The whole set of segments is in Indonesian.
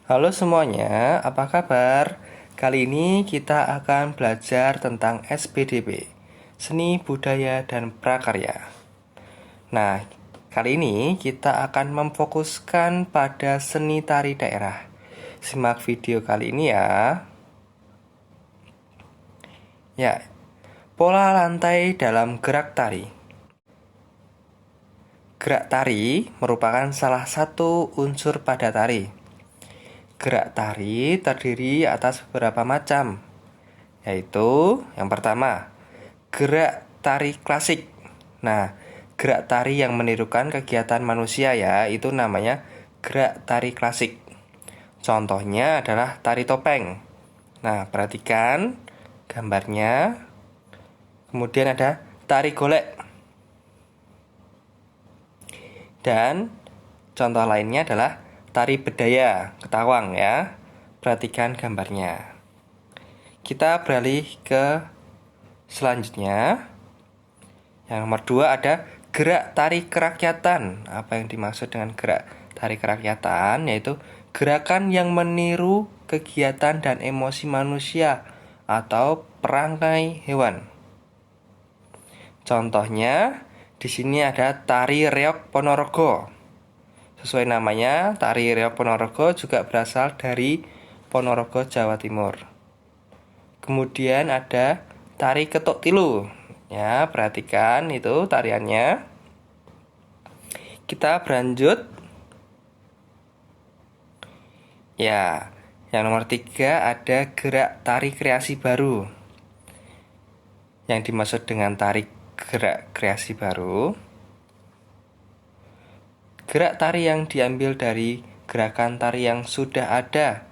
Halo semuanya, apa kabar? Kali ini kita akan belajar tentang SBDP, Seni Budaya dan Prakarya. Nah, kali ini kita akan memfokuskan pada seni tari daerah. Simak video kali ini ya. Ya, pola lantai dalam gerak tari. Gerak tari merupakan salah satu unsur pada tari. Gerak tari terdiri atas beberapa macam, yaitu yang pertama, gerak tari klasik. Nah, gerak tari yang menirukan kegiatan manusia ya, itu namanya gerak tari klasik. Contohnya adalah tari topeng. Nah, perhatikan gambarnya. Kemudian ada tari golek. Dan contoh lainnya adalah tari bedaya, ketawang ya. Perhatikan gambarnya. Kita beralih ke selanjutnya. Yang nomor 2 ada gerak tari kerakyatan. Apa yang dimaksud dengan gerak tari kerakyatan? Yaitu gerakan yang meniru kegiatan dan emosi manusia atau perangai hewan. Contohnya di sini ada tari reog Ponorogo. Sesuai namanya, tari reog Ponorogo juga berasal dari Ponorogo, Jawa Timur. Kemudian ada tari ketuk tilu. Ya, perhatikan itu tariannya. Kita berlanjut. Ya, yang nomor 3 ada gerak tari kreasi baru. Yang dimaksud dengan tari gerak kreasi baru, gerak tari yang diambil dari gerakan tari yang sudah ada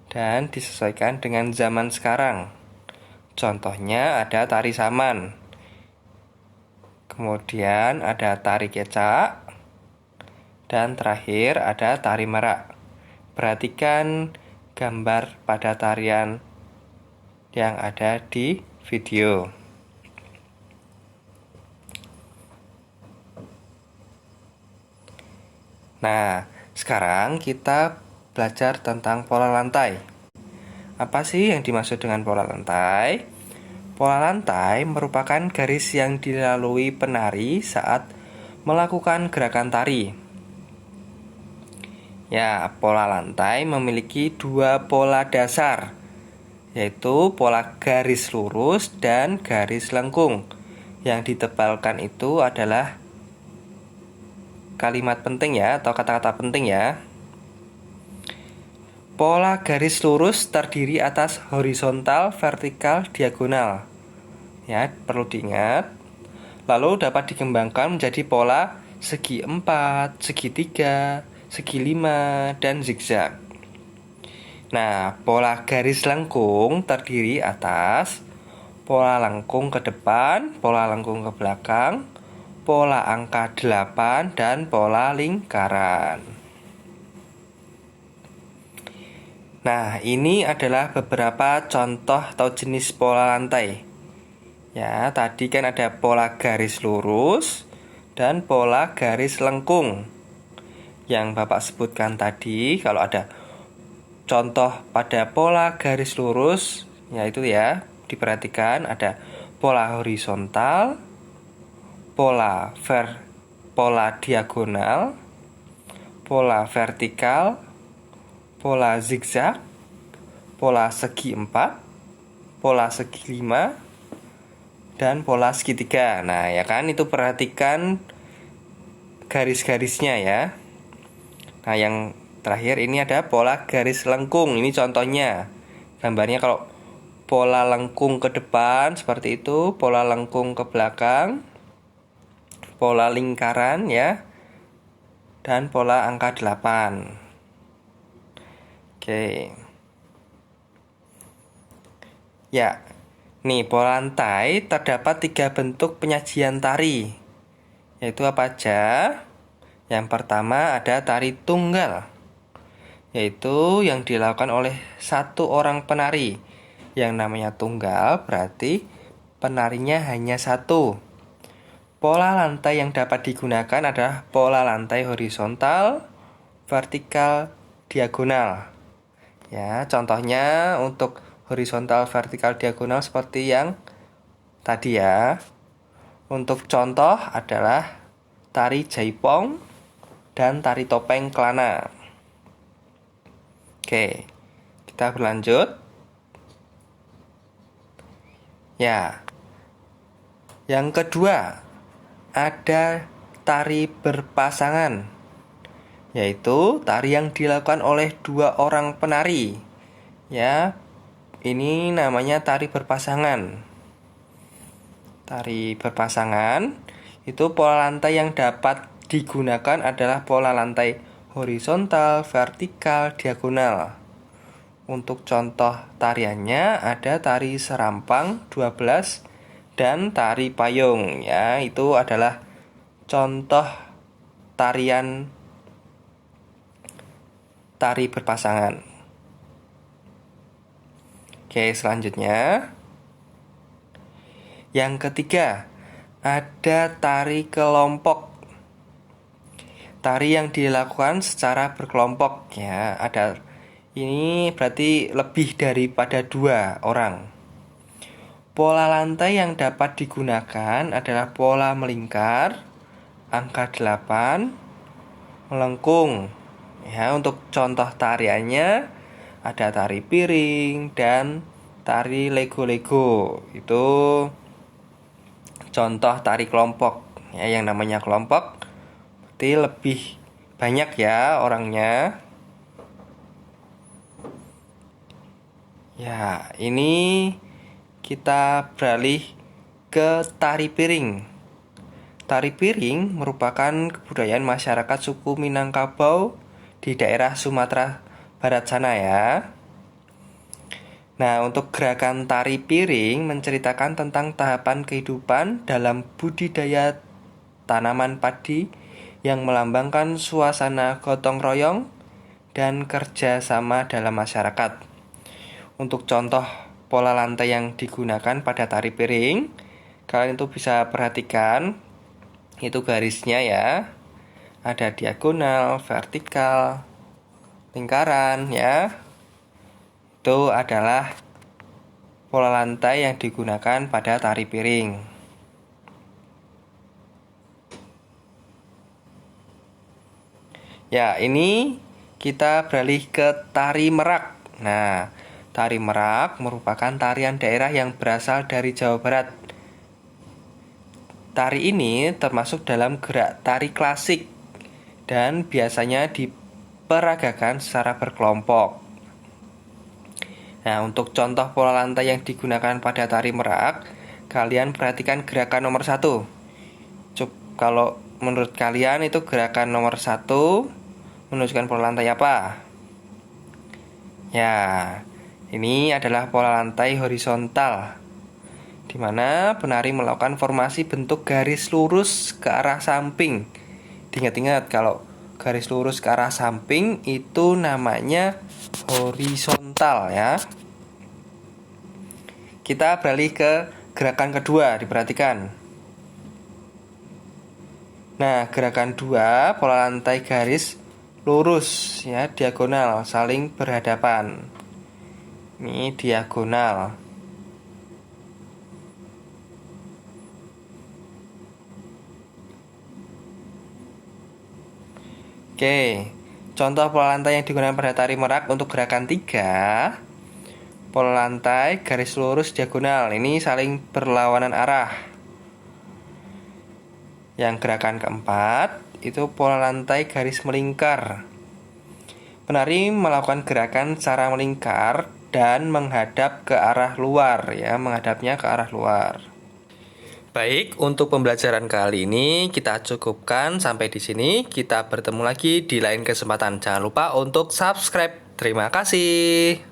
dan disesuaikan dengan zaman sekarang. Contohnya ada tari saman. Kemudian ada tari kecak. Dan terakhir ada tari merak. Perhatikan gambar pada tarian yang ada di video. Nah, sekarang kita belajar tentang pola lantai. Apa sih yang dimaksud dengan pola lantai? Pola lantai merupakan garis yang dilalui penari saat melakukan gerakan tari. Ya, pola lantai memiliki 2 pola dasar, yaitu pola garis lurus dan garis lengkung. Yang ditebalkan itu adalah kalimat penting ya, atau kata-kata penting ya. Pola garis lurus terdiri atas horizontal, vertikal, diagonal. Ya, perlu diingat. Lalu dapat dikembangkan menjadi pola segi 4, segi 3, segi 5, dan zigzag. Nah, pola garis lengkung terdiri atas pola lengkung ke depan, pola lengkung ke belakang, pola angka 8, dan pola lingkaran. Nah, ini adalah beberapa contoh atau jenis pola lantai. Ya, tadi kan ada pola garis lurus dan pola garis lengkung. Yang Bapak sebutkan tadi, kalau ada contoh pada pola garis lurus, yaitu ya, diperhatikan ada pola horizontal, pola diagonal, pola vertikal, pola zigzag, pola segi 4, pola segi 5, dan pola segitiga. Nah, ya kan, itu perhatikan garis-garisnya ya. Nah, yang terakhir ini ada pola garis lengkung. Ini contohnya. Gambarnya kalau pola lengkung ke depan seperti itu, pola lengkung ke belakang, pola lingkaran ya, dan pola angka 8. Oke. Ya, nih pola lantai terdapat 3 bentuk penyajian tari. Yaitu apa aja? Yang pertama ada tari tunggal, yaitu yang dilakukan oleh satu orang penari. Yang namanya tunggal berarti penarinya hanya satu. Pola lantai yang dapat digunakan adalah pola lantai horizontal, vertikal, diagonal. Ya, contohnya untuk horizontal, vertikal, diagonal seperti yang tadi ya. Untuk contoh adalah tari jaipong dan tari topeng kelana. Oke, kita berlanjut. Ya, yang kedua ada tari berpasangan, yaitu tari yang dilakukan oleh dua orang penari. Ya, ini namanya tari berpasangan. Tari berpasangan itu pola lantai yang dapat digunakan adalah pola lantai horizontal, vertikal, diagonal. Untuk contoh tariannya ada tari serampang 12 dan tari payung, ya. Itu adalah contoh tarian tari berpasangan. Oke, selanjutnya yang ketiga ada tari kelompok. Tari yang dilakukan secara berkelompok, ya. Ini berarti lebih daripada 2 orang. Pola lantai yang dapat digunakan adalah pola melingkar, angka 8, melengkung. Ya, untuk contoh tariannya ada tari piring dan tari lego-lego. Itu contoh tari kelompok. Ya, yang namanya kelompok berarti lebih banyak ya orangnya. Ya, ini kita beralih ke tari piring. Tari piring merupakan kebudayaan masyarakat suku Minangkabau di daerah Sumatera Barat sana ya. Nah, untuk gerakan tari piring menceritakan tentang tahapan kehidupan dalam budidaya tanaman padi yang melambangkan suasana gotong royong dan kerja sama dalam masyarakat. Untuk contoh pola lantai yang digunakan pada tari piring, kalian itu bisa perhatikan itu garisnya ya. Ada diagonal, vertikal, lingkaran ya. Itu adalah pola lantai yang digunakan pada tari piring. Ya, ini kita beralih ke tari merak. Nah, tari merak merupakan tarian daerah yang berasal dari Jawa Barat. Tari ini termasuk dalam gerak tari klasik dan biasanya diperagakan secara berkelompok. Nah, untuk contoh pola lantai yang digunakan pada tari merak, kalian perhatikan gerakan nomor 1. Kalau menurut kalian itu gerakan nomor 1 menunjukkan pola lantai apa? Ya, ini adalah pola lantai horizontal, di mana penari melakukan formasi bentuk garis lurus ke arah samping. Ingat-ingat, kalau garis lurus ke arah samping itu namanya horizontal ya. Kita beralih ke gerakan kedua, diperhatikan. Nah, gerakan 2 pola lantai garis lurus ya, diagonal, saling berhadapan. Ini diagonal. Oke, contoh pola lantai yang digunakan pada tari merak untuk gerakan 3, pola lantai garis lurus diagonal. Ini saling berlawanan arah. Yang gerakan keempat itu pola lantai garis melingkar. Penari melakukan gerakan secara melingkar dan menghadap ke arah luar ya, menghadapnya ke arah luar. Baik, untuk pembelajaran kali ini kita cukupkan sampai di sini. Kita bertemu lagi di lain kesempatan. Jangan lupa untuk subscribe. Terima kasih.